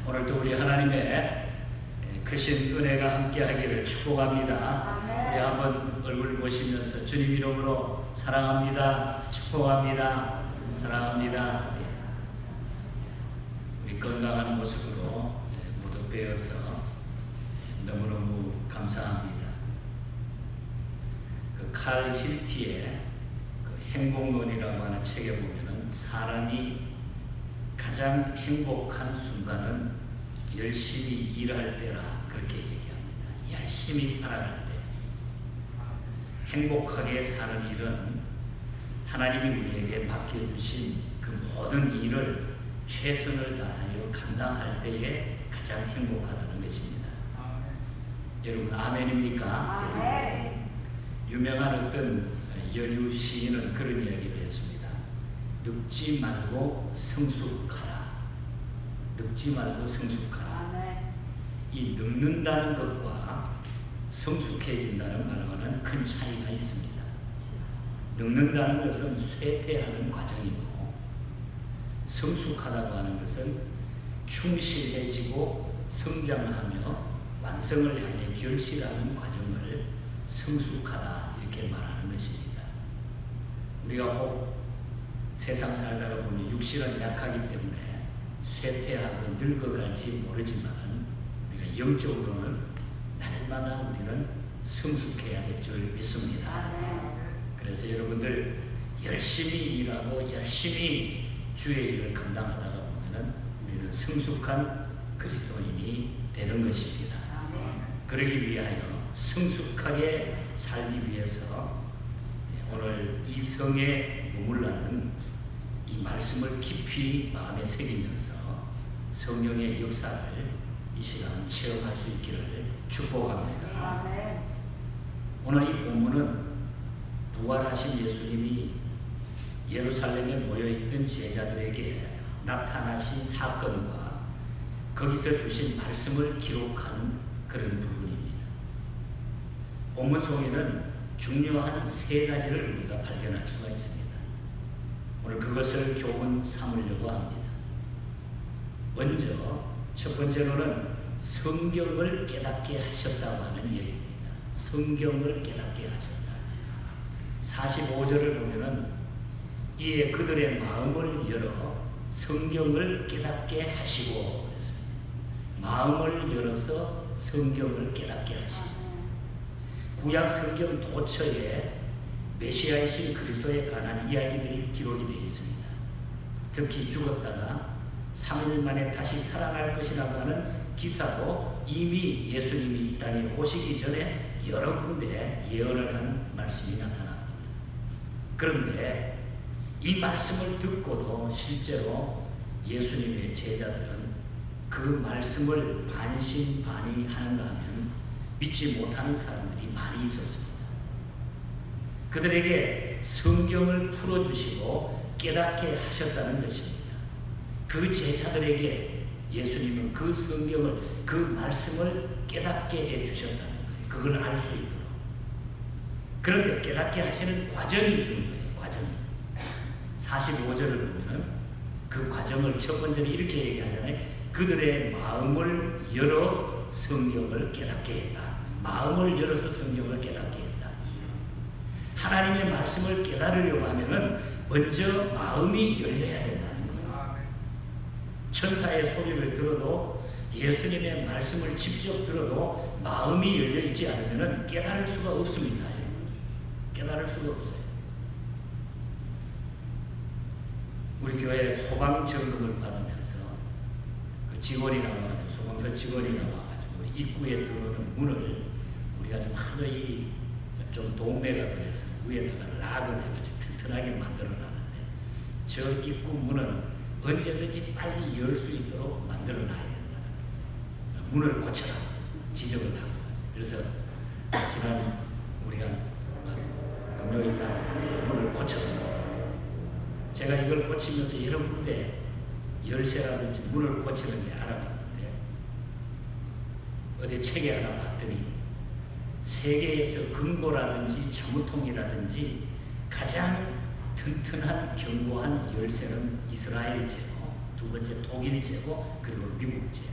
오늘도 우리 하나님의 크신 은혜가 함께하기를 축복합니다. 우리 한번 얼굴 보시면서 주님 이름으로 사랑합니다, 축복합니다, 사랑합니다. 우리 건강한 모습으로 모두 빼어서 너무너무 감사합니다. 그 칼 힐티의 그 행복론이라고 하는 책에 보면은 사람이 가장 행복한 순간은 열심히 일할 때라 그렇게 얘기합니다. 열심히 살아갈 때. 행복하게 사는 일은 하나님이 우리에게 맡겨주신 그 모든 일을 최선을 다하여 감당할 때에 가장 행복하다는 것입니다. 여러분 아멘입니까? 아멘. 유명한 어떤 연유 시인은 그런 이야기를 했습니다. 늙지 말고 성숙하라. 늙지 말고 성숙하라. 아멘. 이 늙는다는 것과 성숙해진다는 말과는 큰 차이가 있습니다. 늙는다는 것은 쇠퇴하는 과정이고, 성숙하다고 하는 것은 충실해지고 성장하며 완성을 향해 결실하는 과정을 성숙하다 이렇게 말하는 것입니다. 우리가 혹 세상 살다가 보면 육신은 약하기 때문에 쇠퇴하고 늙어갈지 모르지만 우리가 영적으로는 날마다 우리는 성숙해야 될 줄 믿습니다. 아멘. 그래서 여러분들 열심히 일하고 열심히 주의 일을 감당하다가 보면은 우리는 성숙한 그리스도인이 되는 것입니다. 아멘. 그러기 위하여 성숙하게 살기 위해서 오늘 이 성에 머물라는 이 말씀을 깊이 마음에 새기면서 성령의 역사를 이 시간 체험할 수 있기를 축복합니다. 아멘. 오늘 이 본문은 부활하신 예수님이 예루살렘에 모여있던 제자들에게 나타나신 사건과 거기서 주신 말씀을 기록한 그런 부분입니다. 본문 속에는 중요한 세 가지를 우리가 발견할 수가 있습니다. 오늘 그것을 교훈 삼으려고 합니다. 먼저 첫 번째로는 성경을 깨닫게 하셨다고 하는 얘기입니다. 성경을 깨닫게 하셨다. 45절을 보면은 이에 그들의 마음을 열어 성경을 깨닫게 하시고 그랬습니다. 마음을 열어서 성경을 깨닫게 하시고, 구약 성경 도처에 메시아이신 그리스도에 관한 이야기들이 기록이 되어 있습니다. 특히 죽었다가 3일 만에 다시 살아날 것이라고 하는 기사도 이미 예수님이 이 땅에 오시기 전에 여러 군데 예언을 한 말씀이 나타납니다. 그런데 이 말씀을 듣고도 실제로 예수님의 제자들은 그 말씀을 반신반의하는가 하면 믿지 못하는 사람들이 많이 있었습니다. 그들에게 성경을 풀어주시고 깨닫게 하셨다는 것입니다. 그 제자들에게 예수님은 그 성경을, 그 말씀을 깨닫게 해주셨다는 거예요. 그걸 알 수 있도록. 그런데 깨닫게 하시는 과정이 중요해요. 과정. 45절을 보면은 그 과정을 첫 번째로 이렇게 얘기하잖아요. 그들의 마음을 열어 성경을 깨닫게 했다. 마음을 열어서 성경을 깨닫게 했다. 하나님의 말씀을 깨달으려고 하면은 먼저 마음이 열려야 된다는 거예요. 천사의 소리를 들어도, 예수님의 말씀을 직접 들어도 마음이 열려 있지 않으면은 깨달을 수가 없습니다. 깨달을 수가 없어요. 우리 교회 소방 점검을 받으면서 그 직원이 나와가지고, 소방서 직원이 나와가지고 우리 입구에 들어오는 문을 우리가 좀 하도 좀 동네가 그래서 위에다가 락을 해가지고 튼튼하게 만들어놨는데, 저 입구 문은 언제든지 빨리 열 수 있도록 만들어놔야 된다. 문을 고쳐라 지적을 하고 갔어요. 그래서 지난 우리가 금요일날 문을 고쳤습니다. 제가 이걸 고치면서 여러 군데 열쇠라든지 문을 고치는 데 알아봤는데, 어디 책에 하나 봤더니 세계에서 금고라든지 자무통이라든지 가장 튼튼한 견고한 열쇠는 이스라엘 제고 두 번째 독일제고 그리고 미국제.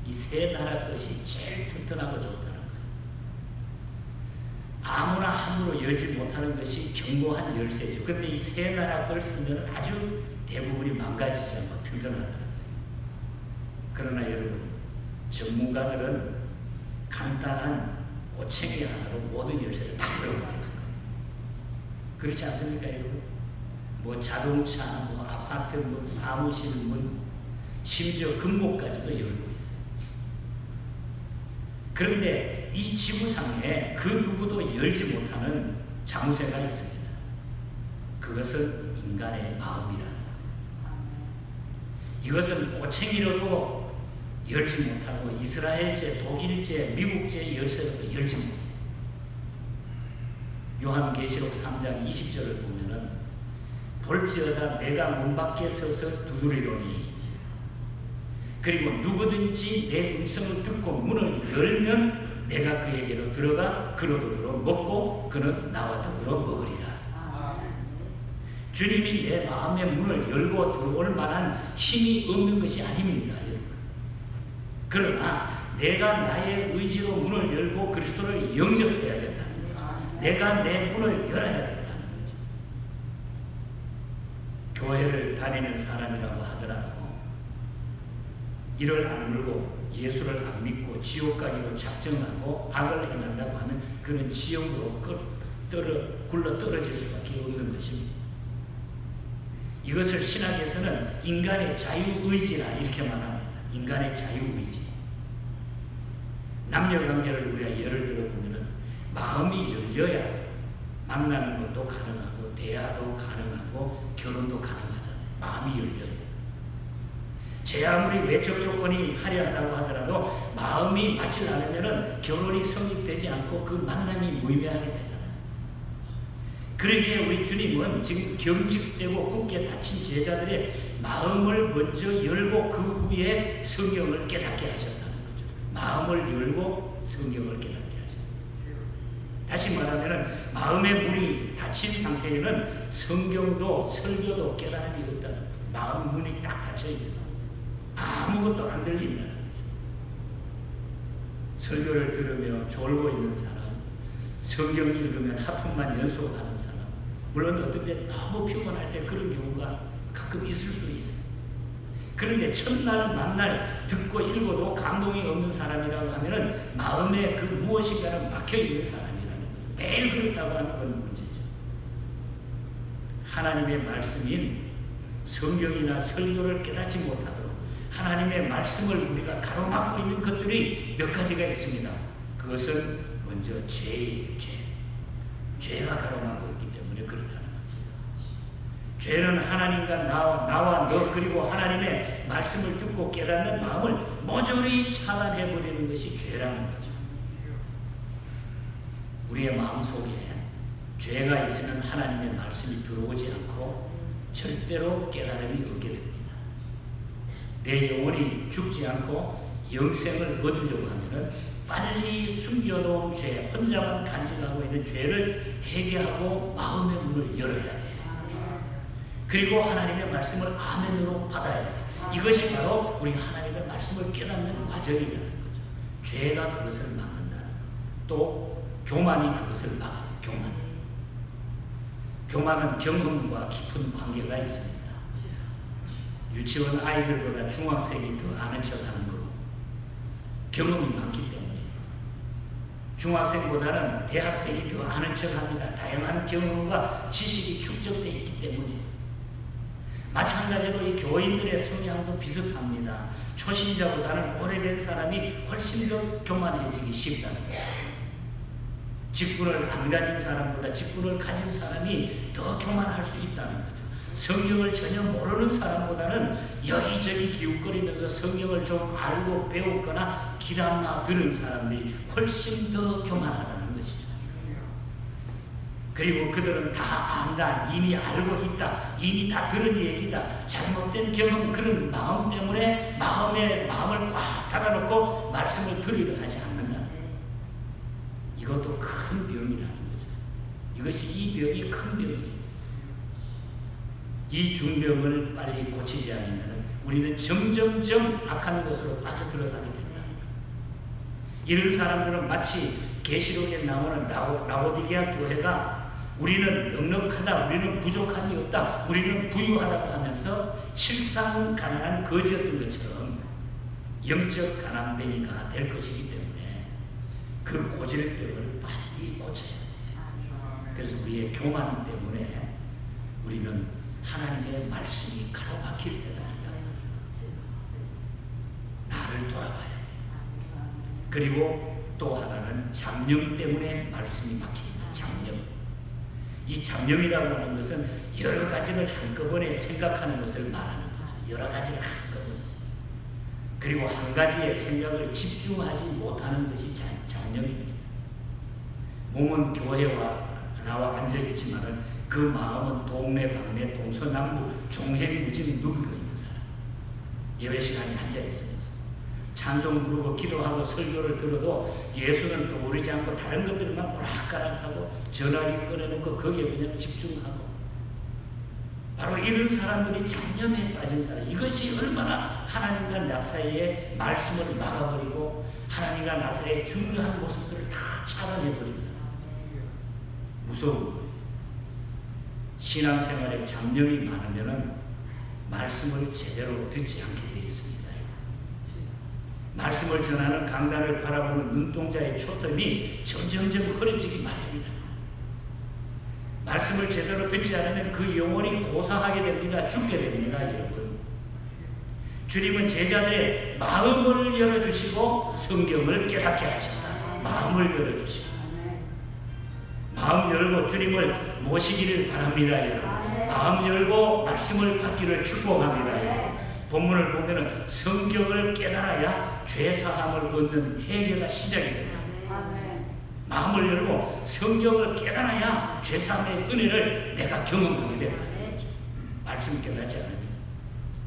이 세 나라 것이 제일 튼튼하고 좋다는 거예요. 아무나 함부로 열지 못하는 것이 견고한 열쇠죠. 근데 이 세 나라 걸 쓰면 아주 대부분이 망가지지 않고 튼튼하다는 거예요. 그러나 여러분, 전문가들은 간단한 꼬챙이 하나로 모든 열쇠를 다 열어버리는 거예요. 그렇지 않습니까, 여러분? 뭐 자동차, 뭐 아파트, 뭐 사무실 문, 심지어 금고까지도 열고 있어요. 그런데 이 지구상에 그 누구도 열지 못하는 장쇠가 있습니다. 그것은 인간의 마음이라. 이것은 꼬챙이로도 열지 못하고 이스라엘제, 독일제, 미국제 열쇠로도 열지 못해요. 요한계시록 3장 20절을 보면은 볼지어다 내가 문 밖에 서서 두드리노니 그리고 누구든지 내 음성을 듣고 문을 열면 내가 그에게로 들어가 그로 더불어 먹고 그는 나와 더불어 먹으리라. 주님이 내 마음의 문을 열고 들어올 만한 힘이 없는 것이 아닙니다, 여러분. 그러나 내가 나의 의지로 문을 열고 그리스도를 영접해야 된다는 거죠. 내가 내 문을 열어야 된다는 거죠. 교회를 다니는 사람이라고 하더라도 이를 안 물고 예수를 안 믿고 지옥 가기로 작정하고 악을 행한다고 하면 그는 지옥으로 굴러 떨어질 수밖에 없는 것입니다. 이것을 신학에서는 인간의 자유의지라 이렇게 말합니다. 인간의 자유의지. 남녀관계를 우리가 예를 들어보면 마음이 열려야 만나는 것도 가능하고 대화도 가능하고 결혼도 가능하잖아요. 마음이 열려야. 제 아무리 외적 조건이 화려하다고 하더라도 마음이 맞지 않으면 결혼이 성립되지 않고 그 만남이 무의미하게 되잖아요. 그러기에 우리 주님은 지금 경직되고 굳게 닫힌 제자들의 마음을 먼저 열고 그 후에 성경을 깨닫게 하셨다는 거죠. 마음을 열고 성경을 깨닫게 하셨다. 다시 말하면 마음의 문이 닫힌 상태에는 성경도 설교도 깨달음이 없다는 거죠. 마음 문이 딱 닫혀 있어요. 아무것도 안 들린다는 거죠. 설교를 들으며 졸고 있는 사람, 성경 읽으면 하품만 연속하는 사람, 물론 어떤 때 너무 피곤할 때 그런 경우가 가끔 있을 수도 있어요. 그런데 첫날 만날 듣고 읽어도 감동이 없는 사람이라고 하면은 마음에 그 무엇인가는 막혀있는 사람이라는 거죠. 매일 그렇다고 하는 건 문제죠. 하나님의 말씀인 성경이나 설교를 깨닫지 못하도록 하나님의 말씀을 우리가 가로막고 있는 것들이 몇 가지가 있습니다. 그것은 먼저 죄예요. 죄가 가로막고 있기 때문에 그렇다는 거죠. 죄는 하나님과 나와 너 그리고 하나님의 말씀을 듣고 깨닫는 마음을 모조리 차단해버리는 것이 죄라는 거죠. 우리의 마음속에 죄가 있으면 하나님의 말씀이 들어오지 않고 절대로 깨달음이 없게 됩니다. 내 영혼이 죽지 않고 영생을 얻으려고 하면은 빨리 숨겨놓은 죄, 혼자만 간직하고 있는 죄를 회개하고 마음의 문을 열어야 돼요. 그리고 하나님의 말씀을 아멘으로 받아야 돼요. 이것이 바로 우리 하나님의 말씀을 깨닫는 과정이라는 거죠. 죄가 그것을 막는다는 것. 또 교만이 그것을 막아요. 교만은 경험과 깊은 관계가 있습니다. 유치원 아이들보다 중학생이 더 아는 척하는 거고 경험이 많기 때문에 중학생보다는 대학생이 더 아는 척합니다. 다양한 경험과 지식이 축적되어 있기 때문에 마찬가지로 이 교인들의 성향도 비슷합니다. 초신자보다는 오래된 사람이 훨씬 더 교만해지기 쉽다는 거죠. 직분을 안 가진 사람보다 직분을 가진 사람이 더 교만할 수 있다는 거죠. 성경을 전혀 모르는 사람보다는 여기저기 기웃거리면서 성경을 좀 알고 배웠거나 길안마 들은 사람들이 훨씬 더 교만하다는 것이죠. 그리고 그들은 다 안다, 이미 알고 있다, 이미 다 들은 얘기다, 잘못된 경험, 그런 마음 때문에 마음을 꽉 닫아놓고 말씀을 들으려 하지 않는다. 이것도 큰 병이라는 거죠. 이것이 이 병이 큰 병이에요. 이 중병을 빨리 고치지 않으면 우리는 점점점 악한 것으로 빠져들어가게 된다. 이런 사람들은 마치 계시록에 나오는 라오디게아 교회가 우리는 넉넉하다, 우리는 부족함이 없다, 우리는 부유하다고 하면서 실상은 가난한 거지였던 것처럼 영적 가난뱅이가 될 것이기 때문에 그 고질병을 빨리 고쳐야 합니다. 그래서 우리의 교만 때문에 우리는 하나님의 말씀이 가로막힐 때가 있다. 나를 돌아봐야 돼. 그리고 또 하나는 잡념 때문에 말씀이 막힙니다. 잡념. 이 잡념이라고 하는 것은 여러 가지를 한꺼번에 생각하는 것을 말하는 거죠. 여러 가지를 한꺼번에. 그리고 한 가지의 생각을 집중하지 못하는 것이 잡념입니다. 몸은 교회와 나와 앉아있지만은 그 마음은 동네방네 동서남북 종횡무진 누비고 있는 사람. 예배 시간에 앉아있으면서 찬송 부르고 기도하고 설교를 들어도 예수는 떠오르지 않고 다른 것들만 오락가락하고 전화기 꺼내놓고 거기에 그냥 집중하고, 바로 이런 사람들이 잡념에 빠진 사람. 이것이 얼마나 하나님과 나 사이의 말씀을 막아버리고 하나님과 나 사이의 중요한 모습들을 다 차단해버립니다. 무서운 거예요. 신앙생활에 잡념이 많으면 말씀을 제대로 듣지 않게 되어 있습니다. 말씀을 전하는 강단을 바라보는 눈동자의 초점이 점점점 흐려지기 마련이다. 말씀을 제대로 듣지 않으면 그 영혼이 고사하게 됩니다. 죽게 됩니다. 여러분, 주님은 제자들의 마음을 열어주시고 성경을 깨닫게 하셨다. 마음을 열어주시고 마음 열고 주님을 모시기를 바랍니다. 여러분, 마음 열고 말씀을 받기를 축복합니다. 여러분, 본문을 보면 성경을 깨달아야 죄사함을 얻는 회개가 시작이 됩니다. 마음을 열고 성경을 깨달아야 죄사함의 은혜를 내가 경험하게 된다. 말씀 깨닫지 않으면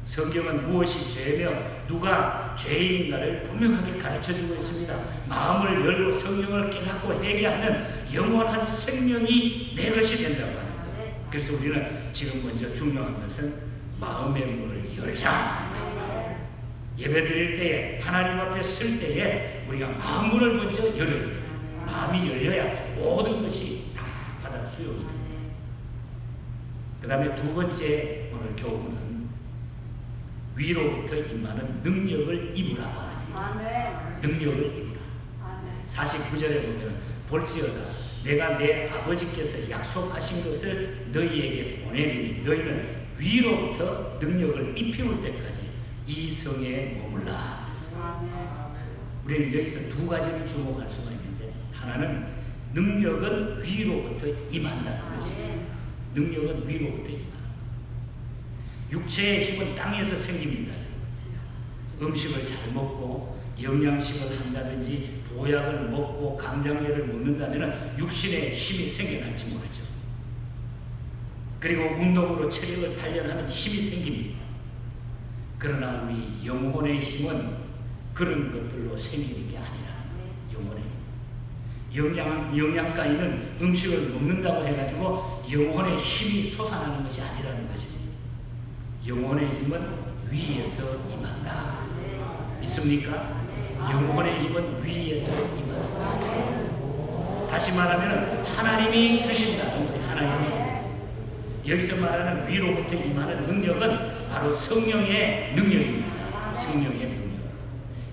성경은 무엇이 죄며 누가 죄인인가를 분명하게 가르쳐주고 있습니다. 마음을 열고 성경을 깨닫고 회개하면 영원한 생명이 내 것이 된다고 합니다. 그래서 우리는 지금 먼저 중요한 것은 마음의 문을 열자. 예배 드릴 때에, 하나님 앞에 쓸 때에 우리가 마음문을 먼저 열어야 돼요. 마음이 열려야 모든 것이 다 받아 수용이 됩니다. 그 다음에 두 번째 오늘 교훈은 위로부터 임하는 능력을 입으라고 하는 능력을 입으라. 49절에 보면 볼지어다 내가 내 아버지께서 약속하신 것을 너희에게 보내리니 너희는 위로부터 능력을 입혀올 때까지 이 성에 머물라. 우리는 여기서 두 가지를 주목할 수가 있는데, 하나는 능력은 위로부터 임한다는 것입니다. 능력은 위로부터 임한다. 육체의 힘은 땅에서 생깁니다. 음식을 잘 먹고 영양식을 한다든지 보약을 먹고 강장제를 먹는다면 육신의 힘이 생겨날지 모르죠. 그리고 운동으로 체력을 단련하면 힘이 생깁니다. 그러나 우리 영혼의 힘은 그런 것들로 생기는 게 아니라, 영혼의 영양가에는 음식을 먹는다고 해가지고 영혼의 힘이 솟아나는 것이 아니라는 것입니다. 영혼의 힘은 위에서 임한다. 믿습니까? 영혼의 힘은 위에서 임한다. 다시 말하면 하나님이 주신다는 거예요. 하나님이. 여기서 말하는 위로부터 임하는 능력은 바로 성령의 능력입니다. 성령의 능력.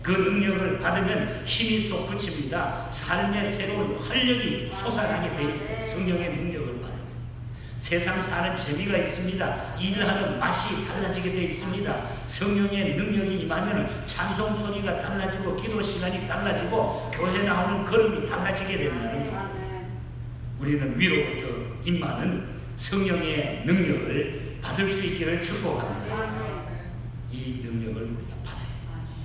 그 능력을 받으면 힘이 쏙 붙입니다. 삶의 새로운 활력이 솟아나게 되어 있어요. 성령의 능력을 받으면. 세상 사는 재미가 있습니다. 일하는 맛이 달라지게 되어 있습니다. 성령의 능력이 임하면 찬송 소리가 달라지고 기도 시간이 달라지고 교회 나오는 걸음이 달라지게 된다는 거예요. 우리는 위로부터 임하는 성령의 능력을 받을 수 있기를 축복합니다. 이 능력을 우리가 받아야 합니다.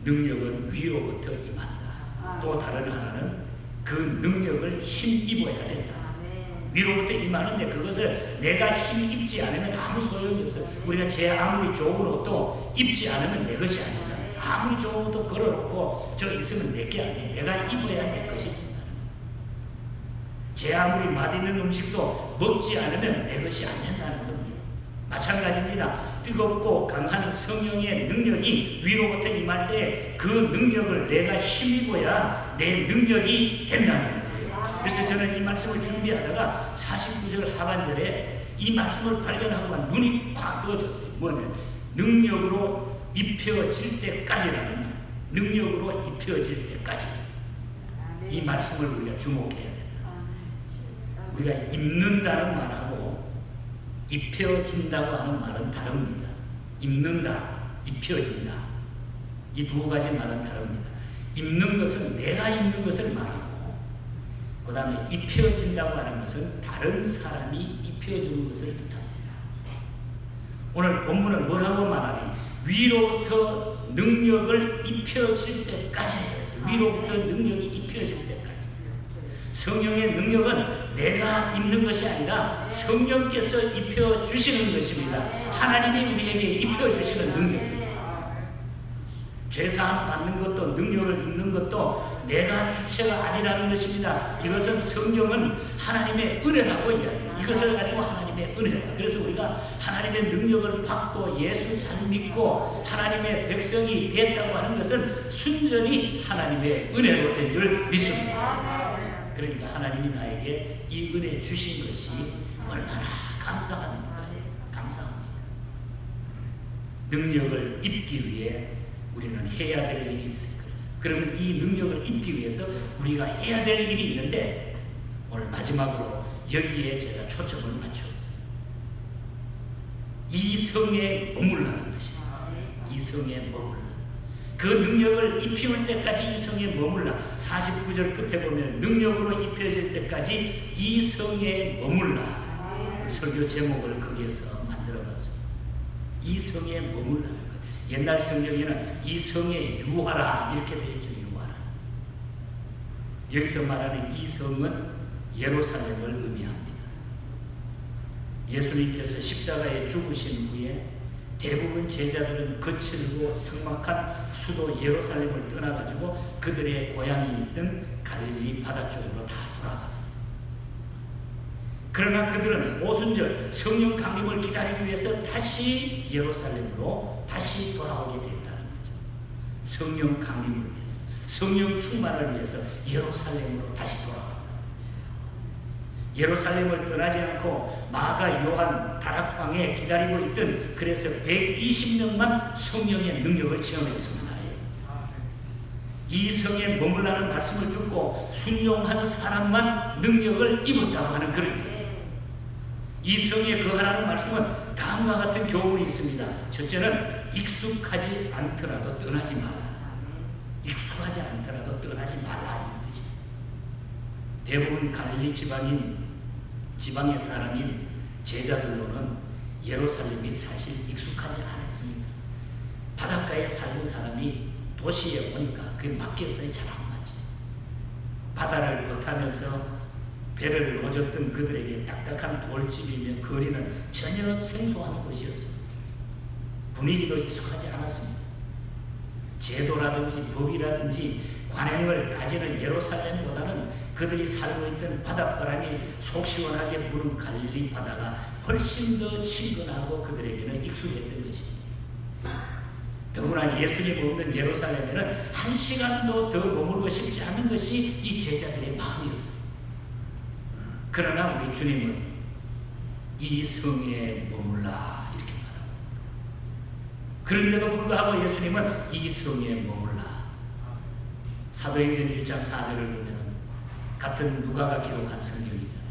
능력은 위로부터 임한다. 또 다른 하나는 그 능력을 힘입어야 된다. 위로부터 임하는데 그것을 내가 힘입지 않으면 아무 소용이 없어요. 우리가 제 아무리 좋은 옷도 입지 않으면 내 것이 아니잖아요. 아무리 좋은 옷도 걸어놓고 저 있으면 내 게 아니에요. 내가 입어야 내 것이 된다는 거예요. 제 아무리 맛있는 음식도 먹지 않으면 내 것이 안 된다는 겁니다. 마찬가지입니다. 뜨겁고 강한 성령의 능력이 위로부터 임할 때 그 능력을 내가 힘입어야 내 능력이 된다는 거예요. 그래서 저는 이 말씀을 준비하다가 49절 하반절에 이 말씀을 발견하고만 눈이 콱 뜨어졌어요. 뭐냐? 능력으로 입혀질 때까지라는 말. 능력으로 입혀질 때까지. 이 말씀을 우리가 주목해야 된다. 우리가 입는다는 말하고 입혀진다고 하는 말은 다릅니다. 입는다, 입혀진다. 이 두 가지 말은 다릅니다. 입는 것은 내가 입는 것을 말하고, 그 다음에 입혀진다고 하는 것은 다른 사람이 입혀주는 것을 뜻합니다. 오늘 본문은 뭐라고 말하니? 위로부터 능력을 입혀질 때까지 해서 위로부터 능력이 입혀질 때까지. 성령의 능력은 내가 입는 것이 아니라 성령께서 입혀주시는 것입니다. 하나님이 우리에게 입혀주시는 능력입니다. 죄사함 받는 것도 능력을 입는 것도 내가 주체가 아니라는 것입니다. 이것은 성경은 하나님의 은혜라고 이야기해요. 이것을 가지고 하나님의 은혜다. 그래서 우리가 하나님의 능력을 받고 예수 잘 믿고 하나님의 백성이 됐다고 하는 것은 순전히 하나님의 은혜로 된 줄 믿습니다. 그러니까 하나님이 나에게 이 은혜 주신 것이 얼마나 감사합니까? 감사합니다. 능력을 입기 위해 우리는 해야 될 일이 있을 거예요. 그러면 이 능력을 입기 위해서 우리가 해야 될 일이 있는데 오늘 마지막으로 여기에 제가 초점을 맞추었어요. 이 성에 머물라는 것입니다. 이 성에 머물라. 그 능력을 입힐 때까지 이 성에 머물라. 49절 끝에 보면 능력으로 입혀질 때까지 이 성에 머물라. 설교 제목을 거기에서 만들어봤습니다. 이 성에 머물라는 거예요. 옛날 성경에는 이 성에 유하라 이렇게 되어 있죠. 유하라. 여기서 말하는 이 성은 예루살렘을 의미합니다. 예수님께서 십자가에 죽으신 후에 대부분 제자들은 거칠고 삭막한 수도 예루살렘을 떠나가지고 그들의 고향이 있던 갈릴리 바다 쪽으로 다 돌아갔어요. 그러나 그들은 오순절 성령 강림을 기다리기 위해서 다시 예루살렘으로 다시 돌아오게 됐다는 거죠. 성령 강림을 위해서, 성령 충만을 위해서 예루살렘으로 다시 돌아왔다. 예루살렘을 떠나지 않고 마가 요한 다락방에 기다리고 있던 그래서 120명만 성령의 능력을 체험했습니다. 이 성에 머물라는 말씀을 듣고 순종하는 사람만 능력을 입었다고 하는 그런 이 성에 거하라는 말씀은 다음과 같은 교훈이 있습니다. 첫째는 익숙하지 않더라도 떠나지 말라. 익숙하지 않더라도 떠나지 말라 이 뜻이에요. 대부분 갈릴리 지방의 사람인 제자들로는 예루살렘이 사실 익숙하지 않았습니다. 바닷가에 살던 사람이 도시에 오니까 그게 맞겠어요? 잘 안 맞지. 바다를 벗하면서 배를 오졌던 그들에게 딱딱한 돌집이며 거리는 전혀 생소한 곳이었습니다. 분위기도 익숙하지 않았습니다. 제도라든지 법이라든지 관행을 따지는 예루살렘보다는 그들이 살고 있던 바닷바람이 속 시원하게 부는 갈릴리 바다가 훨씬 더 친근하고 그들에게는 익숙했던 것입니다. 더구나 예수님 없는 예루살렘에는 한 시간도 더 머물고 싶지 않은 것이 이 제자들의 마음이었습니다. 그러나 우리 주님은 이 성에 머물라 이렇게 말합니다. 그런데도 불구하고 예수님은 이 성에 머물라. 사도행전 1장 4절을 보면 같은 누가가 기록한 성경이잖아요.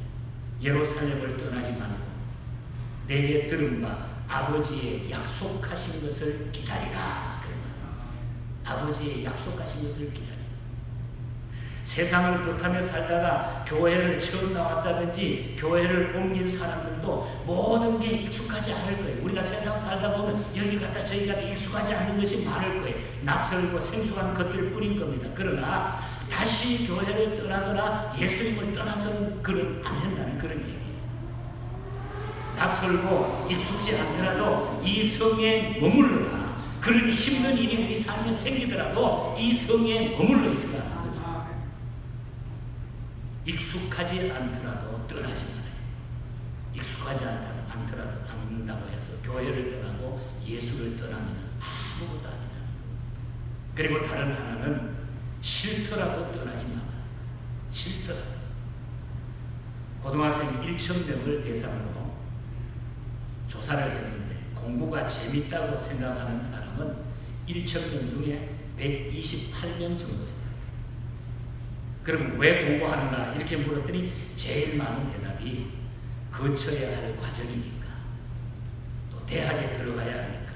예루살렘을 떠나지 말고 내게 들은 바 아버지의 약속하신 것을 기다리라. 아버지의 약속하신 것을 기다리라. 세상을 못하며 살다가 교회를 처음 나왔다든지 교회를 옮긴 사람들도 모든 게 익숙하지 않을 거예요. 우리가 세상 살다 보면 여기 갔다 저기 갔다 익숙하지 않는 것이 많을 거예요. 낯설고 생소한 것들 뿐인 겁니다. 그러나 다시 교회를 떠나거나 예수님을 떠나서는 그런 안 된다는 그런 얘기예요. 낯설고 익숙지 않더라도 이 성에 머물러라. 그런 힘든 일이 우리 삶에 생기더라도 이 성에 머물러 있으라. 익숙하지 않더라도 떠나지 말아요. 익숙하지 않다는 않는다고 해서 교회를 떠나고 예수를 떠나면 아무것도 아니라. 그리고 다른 하나는 싫더라도 떠나지 마라. 싫더라도. 고등학생 1,000명을 대상으로 조사를 했는데 공부가 재밌다고 생각하는 사람은 1,000명 중에 128명 정도였다. 그럼 왜 공부하는가 이렇게 물었더니 제일 많은 대답이 거쳐야 할 과정이니까, 또 대학에 들어가야 하니까,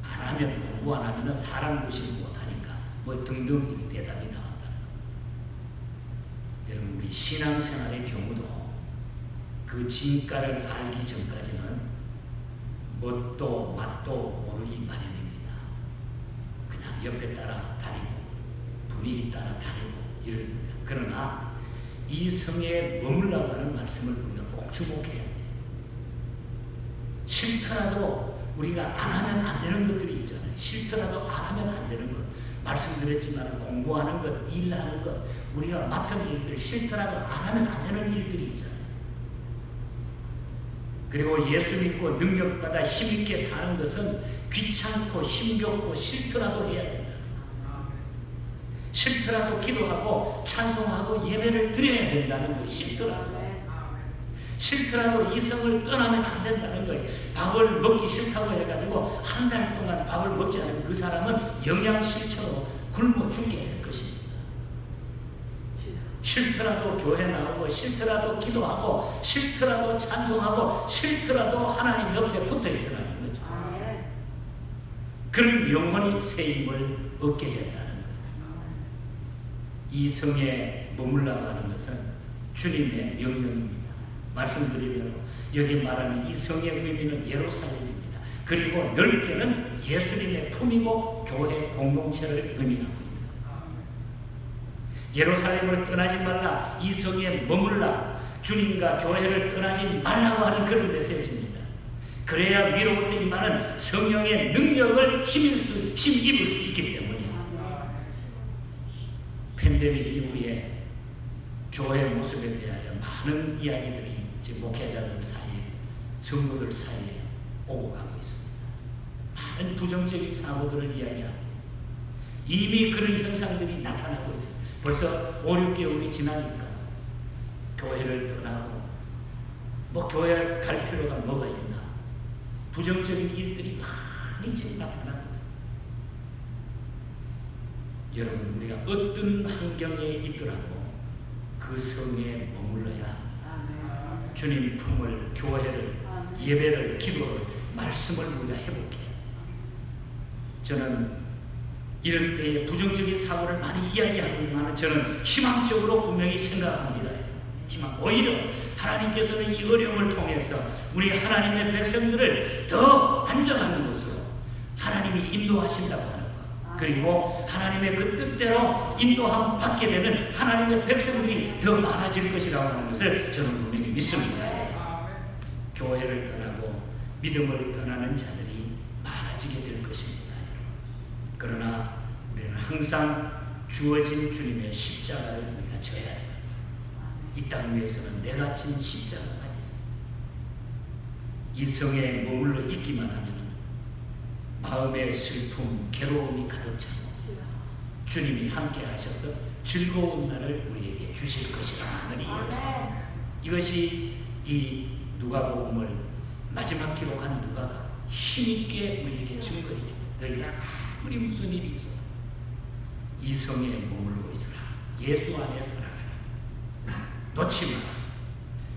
안 하면 공부 안 하면 사람 구실 못하니까 뭐 등등 대답이 나왔다는 거. 여러분, 우리 신앙생활의 경우도 그 진가를 알기 전까지는 뭣도 맛도 모르기 마련입니다. 그냥 옆에 따라 다니고 분위기 따라 다니고 이럽니다. 그러나 이 성에 머물라고 하는 말씀을 우리가 꼭 주목해야 돼요. 싫더라도 우리가 안 하면 안 되는 것들이 있잖아요. 싫더라도 안 하면 안 되는 것. 말씀드렸지만 공부하는 것, 일하는 것, 우리가 맡은 일들 싫더라도 안 하면 안 되는 일들이 있잖아요. 그리고 예수 믿고 능력받아 힘있게 사는 것은 귀찮고 힘겹고 싫더라도 해야 된다. 싫더라도 기도하고 찬송하고 예배를 드려야 된다는 거예요. 싫더라도 이성을 떠나면 안 된다는 거예요. 밥을 먹기 싫다고 해가지고 한 달 동안 밥을 먹지 않으면 그 사람은 영양실조로 굶어 죽게 될 것입니다. 싫더라도 교회 나오고 싫더라도 기도하고 싫더라도 찬송하고 싫더라도 하나님 옆에 붙어 있으라는 거죠. 그런 영혼이 세임을 얻게 된다는 거예요. 이 성에 머물라고 하는 것은 주님의 명령입니다. 말씀드린 대로 여기 말하는 이 성의 의미는 예루살렘입니다. 그리고 넓게는 예수님의 품이고 교회 공동체를 의미하고 있습니다. 예루살렘을 떠나지 말라, 이 성에 머물라, 주님과 교회를 떠나지 말라고 하는 그런 메시지입니다. 그래야 위로부터 임하는 성령의 능력을 힘입을 수 있기 때문이에요. 팬데믹 이후에 교회 모습에 대하여 많은 이야기들이 지금 목회자들 사이에, 성도들 사이에 오고 가고 있습니다. 많은 부정적인 사고들을 이야기하고 이미 그런 현상들이 나타나고 있습니다. 벌써 5, 6개월이 지나니까 교회를 떠나고 뭐 교회 갈 필요가 뭐가 있나, 부정적인 일들이 많이 지금 나타나고 있습니다. 여러분, 우리가 어떤 환경에 있더라도 그 성에 머물러야 합니다. 주님 품을, 교회를, 예배를, 기도를, 말씀을 우리가 회복해요. 저는 이런 때에 부정적인 사고를 많이 이야기하고 있지만 저는 희망적으로 분명히 생각합니다. 오히려 하나님께서는 이 어려움을 통해서 우리 하나님의 백성들을 더 안정한 곳으로 하나님이 인도하신다고 하는 것, 그리고 하나님의 그 뜻대로 인도함 받게 되는 하나님의 백성들이 더 많아질 것이라고 하는 것을 저는 분명히 믿습니다. 교회를 떠나고 믿음을 떠나는 자들이 많아지게 될 것입니다. 그러나 우리는 항상 주어진 주님의 십자가를 우리가 져야 됩니다. 이 땅 위에서는 내가 진 십자가가 있습니다. 이 성에 머물러 있기만 하면 마음의 슬픔, 괴로움이 가득 차고 주님이 함께 하셔서 즐거운 날을 우리에게 주실 것이라는 이야기. 이것이 이 누가복음을 마지막 기록한 누가가 힘있게 우리에게 증거해 줍니다. 너희가 아무리 무슨 일이 있어도 이 성에 머물고 있으라. 예수 안에 살아가라. 놓지 마라.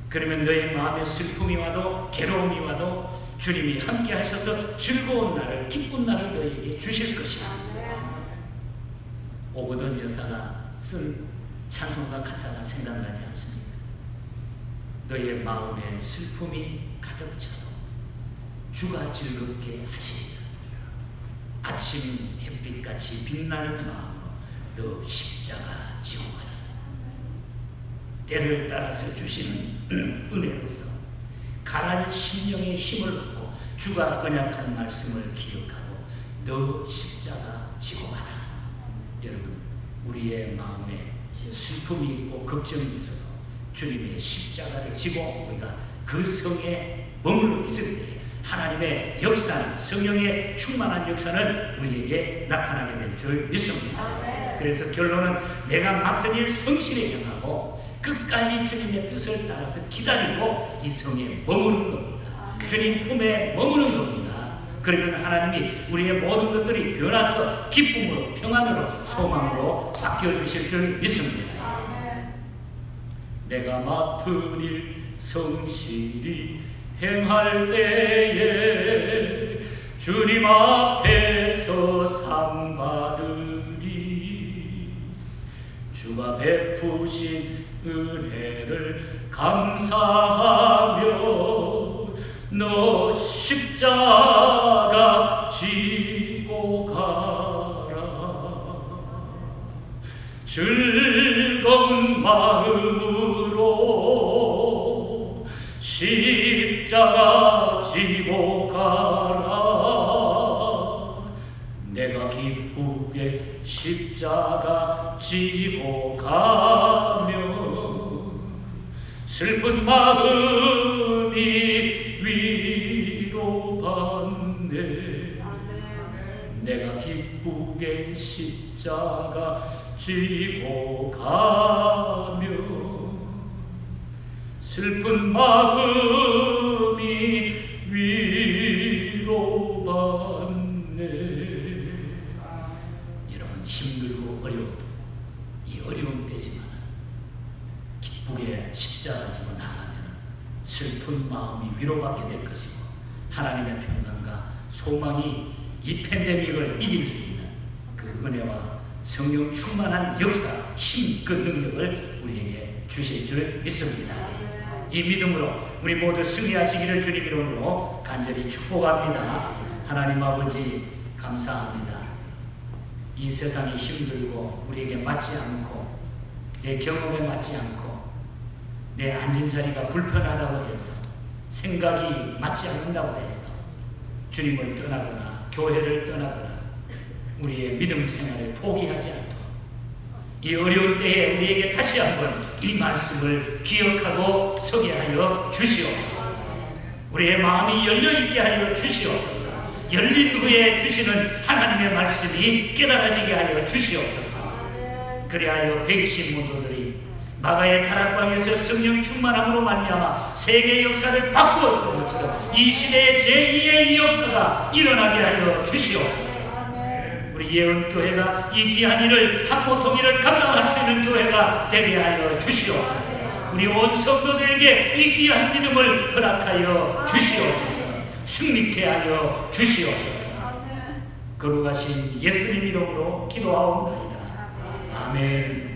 그러면 너의 마음에 슬픔이 와도 괴로움이 와도 주님이 함께 하셔서 즐거운 날을, 기쁜 날을 너희에게 주실 것이다. 오거돈 여사가 쓴 찬송가 가사가 생각나지 않습니까? 너의 마음에 슬픔이 가득 차도 주가 즐겁게 하시리라. 아침 햇빛같이 빛나는 마음으로 너 십자가 지고 가라. 때를 따라서 주시는 은혜로서 가라앉은 심령의 힘을 얻고 주가 언약한 말씀을 기억하고 너 십자가 지고 가라. 여러분, 우리의 마음에 슬픔이 있고 걱정이 있어도 주님의 십자가를 지고 우리가 그 성에 머물러 있을 때 하나님의 역사는, 성령의 충만한 역사는 우리에게 나타나게 될 줄 믿습니다. 그래서 결론은 내가 맡은 일 성실히 행하고 끝까지 주님의 뜻을 따라서 기다리고 이 성에 머무는 겁니다. 주님 품에 머무는 겁니다. 그러면 하나님이 우리의 모든 것들이 변화서 기쁨으로, 평안으로, 소망으로 바뀌어주실 줄 믿습니다. 내가 맡은 일 성실히 행할 때에 주님 앞에서 상 받으리. 주가 베푸신 은혜를 감사하며 너 십자가 지고 가라. 즐거운 마음으로 십자가 지고 가라. 내가 기쁘게 십자가 지고 가며 슬픈 마음이 위로받네. 내가 기쁘게 십자가 지고 가며 슬픈 마음이 위로받네. 여러분, 힘들고 어려워도 이 어려운 때지만 기쁘게 십자가 지고 나가면 슬픈 마음이 위로받게 될 것이고 하나님의 평강과 소망이 이 팬데믹을 이길 수 있는 그 은혜와 성령 충만한 역사, 힘, 그 능력을 우리에게 주실 줄 믿습니다. 이 믿음으로 우리 모두 승리하시기를 주님 이름으로 간절히 축복합니다. 하나님 아버지, 감사합니다. 이 세상이 힘들고 우리에게 맞지 않고 내 경험에 맞지 않고 내 앉은 자리가 불편하다고 해서 생각이 맞지 않는다고 해서 주님을 떠나거나 교회를 떠나거나 우리의 믿음 생활을 포기하지 않도록 이 어려운 때에 우리에게 다시 한번 이 말씀을 기억하고 서게 하여 주시옵소서. 우리의 마음이 열려있게 하여 주시옵소서. 열린 후에 주시는 하나님의 말씀이 깨달아지게 하여 주시옵소서. 그리하여 120문도들이 마가의 다락방에서 성령 충만함으로 말미암아 세계 역사를 바꾸었던 것처럼 이 시대의 제2의 역사가 일어나게 하여 주시옵소서. 우리 예언교회가 이 귀한 일을 합보통일을 감당할 수 있는 교회가 되게 하여 주시옵소서. 우리 온 성도들에게 이 귀한 믿음을 허락하여 주시옵소서. 승리케 하여 주시옵소서. 거룩하신 예수님 이름으로 기도하옵나이다. 아멘.